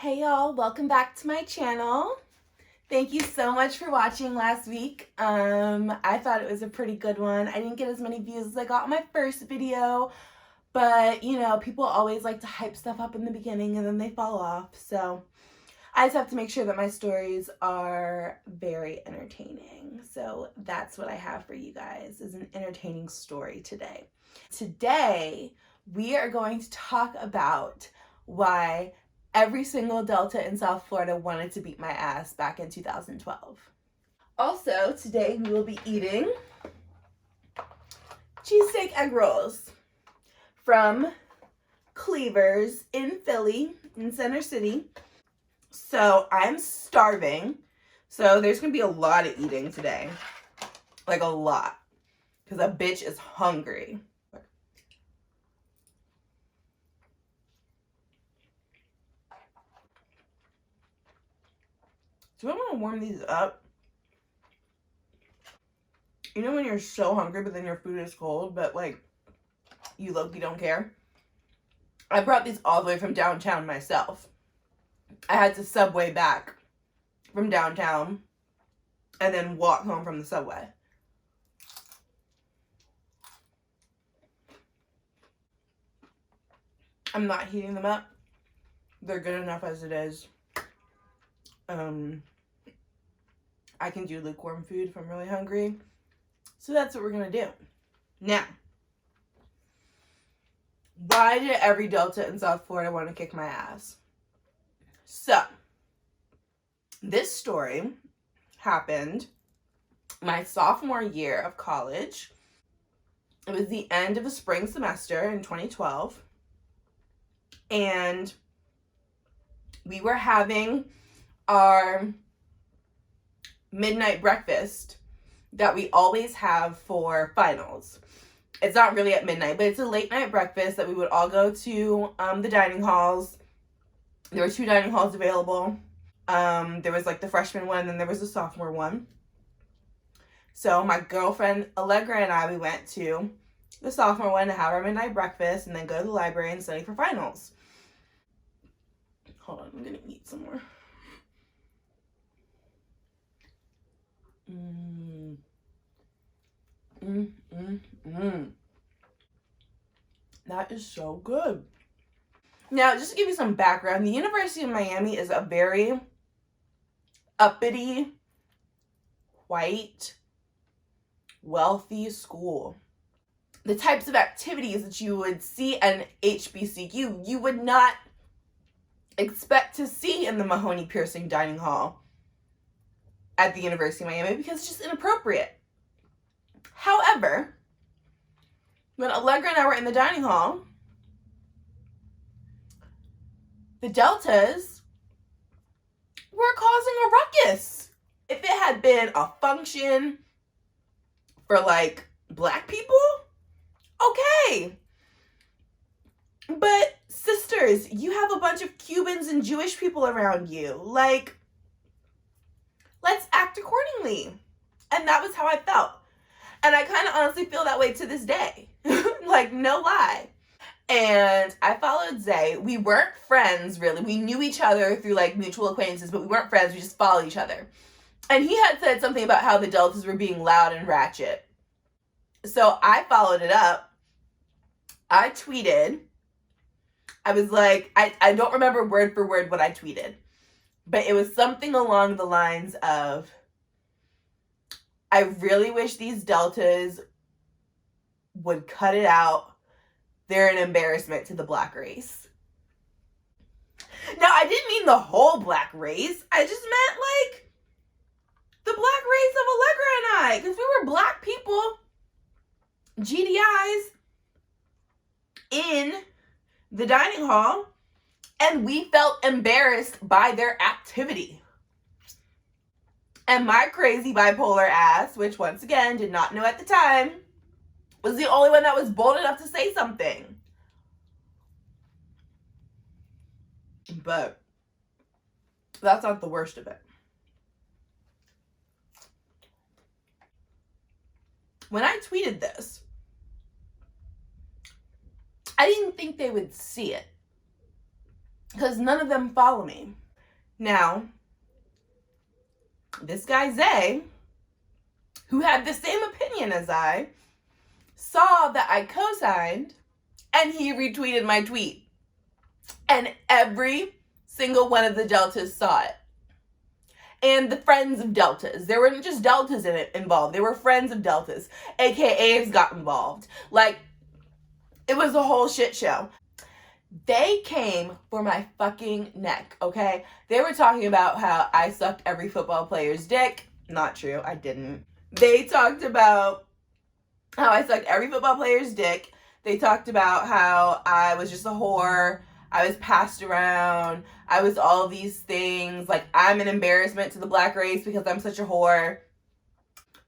Hey y'all, welcome back to my channel. Thank you so much for watching last week. I thought it was a pretty good one. I didn't get as many views as I got on my first video, but you know, people always like to hype stuff up in the beginning and then they fall off. So I just have to make sure that my stories are very entertaining. So that's what I have for you guys, is an entertaining story today. Today, we are going to talk about why every single Delta in South Florida wanted to beat my ass back in 2012. Also, today we will be eating cheesesteak egg rolls from Cleaver's in Philly, in Center City. So I'm starving. So there's going to be a lot of eating today. Like a lot. Because a bitch is hungry. Do I want to warm these up? You know when you're so hungry but then your food is cold, but like you low-key don't care? I brought these all the way from downtown myself. I had to subway back from downtown and then walk home from the subway. I'm not heating them up. They're good enough as it is. I can do lukewarm food if I'm really hungry. So that's what we're going to do. Now, why did every Delta in South Florida want to kick my ass? So, this story happened my sophomore year of college. It was the end of the spring semester in 2012. And we were having our midnight breakfast that we always have for finals. It's not really at midnight, but it's a late night breakfast that we would all go to the dining halls. There were 2 dining halls available. There was like the freshman one, and then there was the sophomore one. So my girlfriend Allegra and I, we went to the sophomore one to have our midnight breakfast and then go to the library and study for finals. Hold on, I'm gonna eat some more. That is so good. Now, just to give you some background, the University of Miami is a very uppity, white, wealthy school. The types of activities that you would see at an HBCU, you would not expect to see in the Mahoney Piercing Dining Hall at the University of Miami because it's just inappropriate. However, when Allegra and I were in the dining hall, the Deltas were causing a ruckus. If it had been a function for like black people, okay. But sisters, you have a bunch of Cubans and Jewish people around you. Like, let's act accordingly. And that was how I felt. And I kind of honestly feel that way to this day. Like, no lie. And I followed Zay. We weren't friends, really. We knew each other through, like, mutual acquaintances, but we weren't friends. We just followed each other. And he had said something about how the Deltas were being loud and ratchet. So I followed it up. I tweeted. I was like, I don't remember word for word what I tweeted. But it was something along the lines of, I really wish these Deltas would cut it out. They're an embarrassment to the black race. Now, I didn't mean the whole black race. I just meant, like, the black race of Allegra and I. Because we were black people, GDIs, in the dining hall. And we felt embarrassed by their activity. And my crazy bipolar ass, which once again did not know at the time, was the only one that was bold enough to say something. But that's not the worst of it. When I tweeted this, I didn't think they would see it. because none of them follow me. Now, this guy Zay, who had the same opinion as I, saw that I co-signed and he retweeted my tweet. And every single one of the Deltas saw it. And the friends of Deltas. There weren't just Deltas in it involved. There were friends of Deltas. AKAs got involved. Like, it was a whole shit show. They came for my fucking neck, okay? They were talking about how I sucked every football player's dick. Not true, I didn't. They talked about how I sucked every football player's dick. They talked about how I was just a whore. I was passed around. I was all these things. Like, I'm an embarrassment to the black race because I'm such a whore.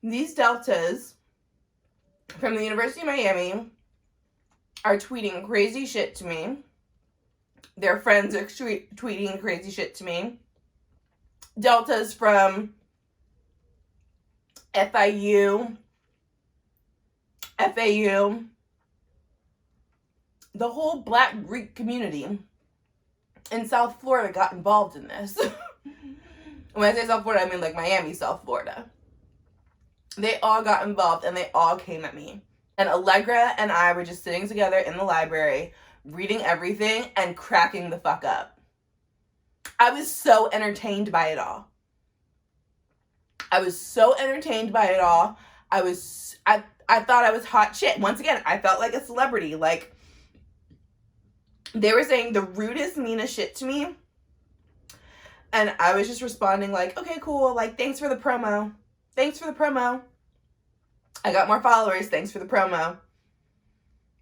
These Deltas from the University of Miami are tweeting crazy shit to me. Their friends are tweeting crazy shit to me. Deltas from FIU, FAU, the whole Black Greek community in South Florida got involved in this. When I say South Florida, I mean like Miami, South Florida. They all got involved and they all came at me. And Allegra and I were just sitting together in the library, reading everything and cracking the fuck up. I was so entertained by it all. I was so entertained by it all. I thought I was hot shit. Once again, I felt like a celebrity. Like, they were saying the rudest, meanest shit to me. And I was just responding like, okay, cool. Like, thanks for the promo. Thanks for the promo. I got more followers. Thanks for the promo.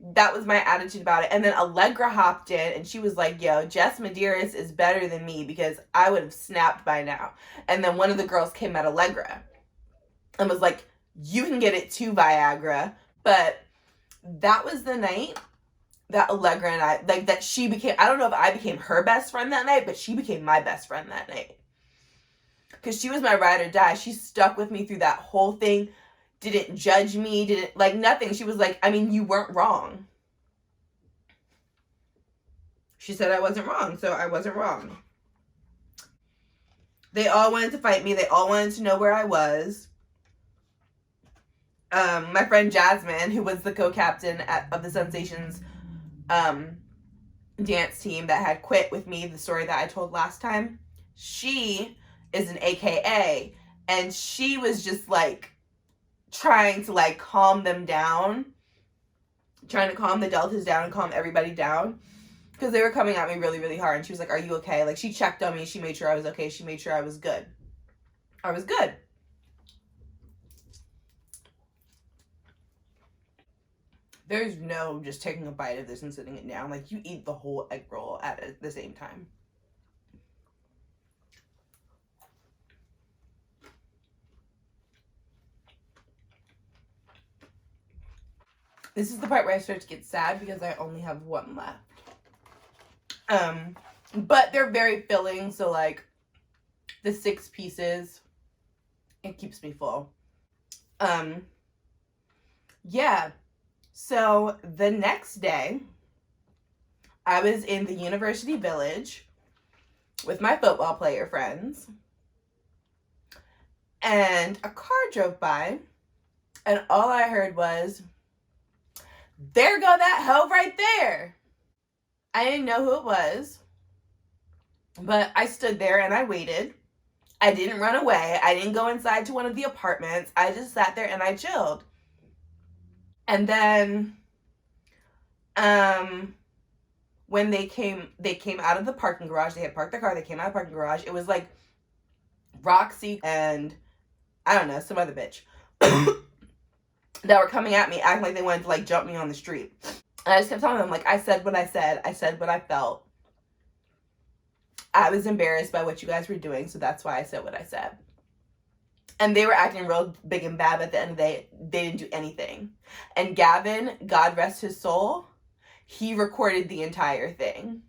That was my attitude about it. And then Allegra hopped in and she was like, yo, Jess Medeiros is better than me because I would have snapped by now. And then one of the girls came at Allegra and was like, you can get it too, Viagra. But that was the night that Allegra and I, like, that she became, I don't know if I became her best friend that night, but she became my best friend that night. Because she was my ride or die. She stuck with me through that whole thing. Didn't judge me, didn't, like, nothing. She was like, I mean, you weren't wrong. She said I wasn't wrong, so I wasn't wrong. They all wanted to fight me. They all wanted to know where I was. My friend Jasmine, who was the co-captain of the Sensations dance team that had quit with me, the story that I told last time, she is an AKA, and she was just, like, trying to, like, calm them down, trying to calm the Deltas down and calm everybody down, because they were coming at me really, really hard. And she was like, are you okay? Like, she checked on me. She made sure I was okay. She made sure I was good. I was good. There's no just taking a bite of this and sitting it down. Like, you eat the whole egg roll at the same time. This is the part where I start to get sad because I only have one left. But they're very filling, so, like, the 6 pieces, it keeps me full. Yeah. So the next day, I was in the University Village with my football player friends, and a car drove by, and all I heard was, there go that hoe right there. I didn't know who it was, but I stood there and I waited. I didn't run away. I didn't go inside to one of the apartments. I just sat there and I chilled. And then, when they came out of the parking garage. They had parked their car. They came out of the parking garage. It was like Roxy and, I don't know, some other bitch that were coming at me, acting like they wanted to, like, jump me on the street. And I just kept telling them, like, I said what I said. I said what I felt. I was embarrassed by what you guys were doing, so that's why I said what I said. And they were acting real big and bad, but at the end of the day, they didn't do anything. And Gavin, God rest his soul, he recorded the entire thing.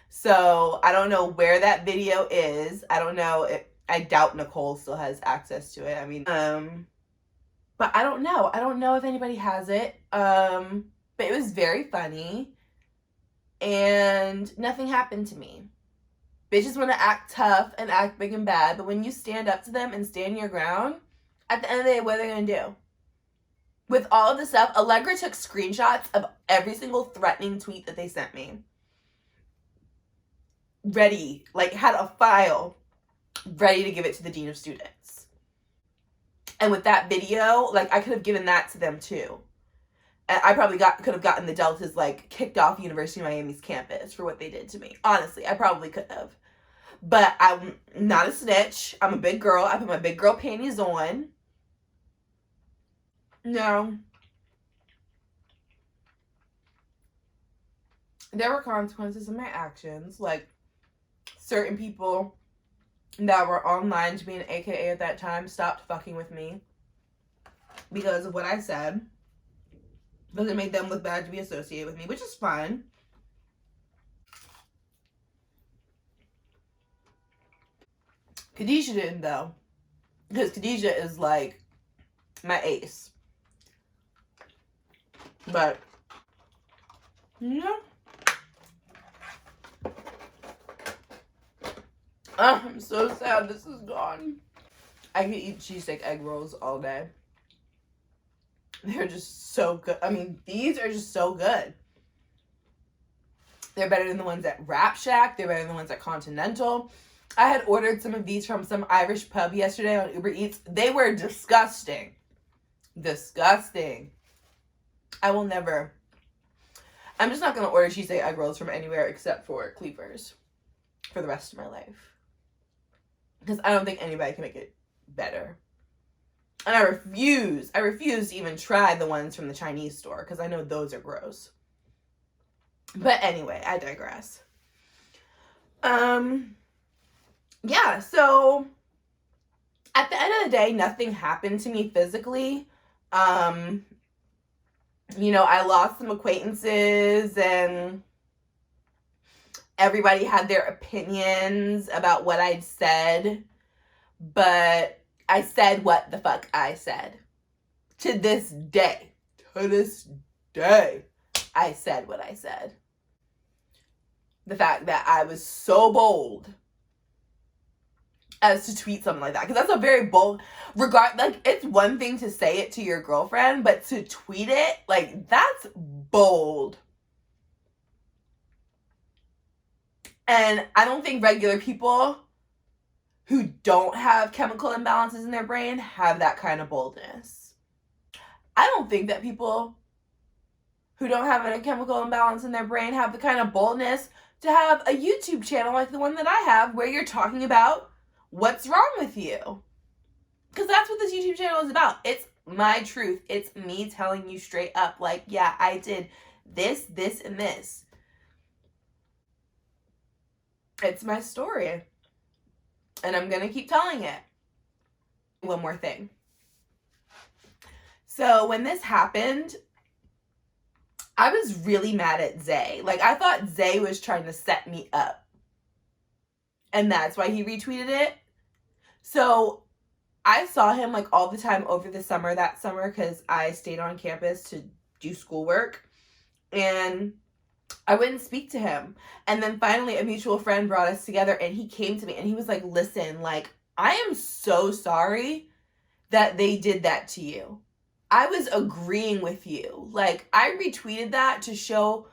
So I don't know where that video is. I don't know if, I doubt Nicole still has access to it. I mean, but I don't know. I don't know if anybody has it. But it was very funny. and nothing happened to me. Bitches want to act tough and act big and bad, but when you stand up to them and stand your ground, at the end of the day, what are they going to do? With all of the stuff, Allegra took screenshots of every single threatening tweet that they sent me. Ready, like had a file ready to give it to the dean of students. And with that video, like I could have given that to them too. And I probably could have gotten the Deltas like kicked off University of Miami's campus for what they did to me. Honestly, I probably could have. But I'm not a snitch. I'm a big girl. I put my big girl panties on. No. There were consequences in my actions. Like, certain people that were online to be an AKA at that time stopped fucking with me because of what I said. Because it made them look bad to be associated with me, which is fine. Khadijah didn't, though. Because Khadijah is, like, my ace. But, yeah. I'm so sad this is gone. I could eat cheesesteak egg rolls all day. They're just so good. I mean, these are just so good. They're better than the ones at Rap Shack. They're better than the ones at Continental. I had ordered some of these from some Irish pub yesterday on Uber Eats. They were disgusting. Disgusting. I will never. I'm just not going to order cheesesteak egg rolls from anywhere except for Cleavers for the rest of my life. Because I don't think anybody can make it better. And I refuse to even try the ones from the Chinese store because I know those are gross. But anyway, I digress. Yeah, so at the end of the day, nothing happened to me physically. You know, I lost some acquaintances and everybody had their opinions about what I'd said, but I said what the fuck I said. To this day, I said what I said. The fact that I was so bold as to tweet something like that. Because that's a very bold, like, it's one thing to say it to your girlfriend, but to tweet it, like, that's bold. And I don't think regular people who don't have chemical imbalances in their brain have that kind of boldness. I don't think that people who don't have a chemical imbalance in their brain have the kind of boldness to have a YouTube channel like the one that I have where you're talking about what's wrong with you. Because that's what this YouTube channel is about. It's my truth. It's me telling you straight up, like, yeah, I did this, this, and this. It's my story. And I'm going to keep telling it. One more thing. So when this happened, I was really mad at Zay. Like, I thought Zay was trying to set me up. And that's why he retweeted it. So I saw him, like, all the time over the summer, that summer, because I stayed on campus to do schoolwork. And I wouldn't speak to him. And then finally a mutual friend brought us together and he came to me and he was like, listen, like, I am so sorry that they did that to you. I was agreeing with you. Like, I retweeted that to show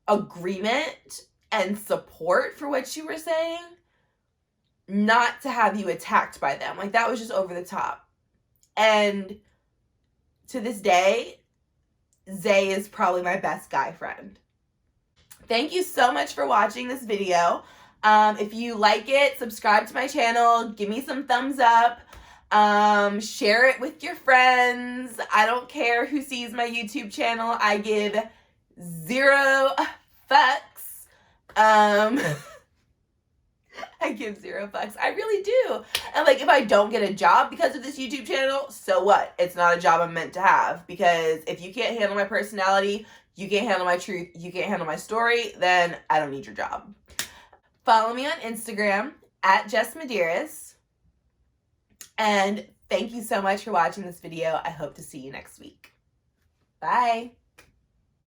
agreement and support for what you were saying, not to have you attacked by them. Like, that was just over the top. And to this day, Zay is probably my best guy friend. Thank you so much for watching this video. If you like it, subscribe to my channel, give me some thumbs up, share it with your friends. I don't care who sees my YouTube channel. I give 0 fucks. I give 0 fucks. I really do. And like, if I don't get a job because of this YouTube channel, so what? It's not a job I'm meant to have. Because if you can't handle my personality, you can't handle my truth, you can't handle my story, then I don't need your job. Follow me on Instagram at Jess Medeiros. And thank you so much for watching this video. I hope to see you next week. Bye.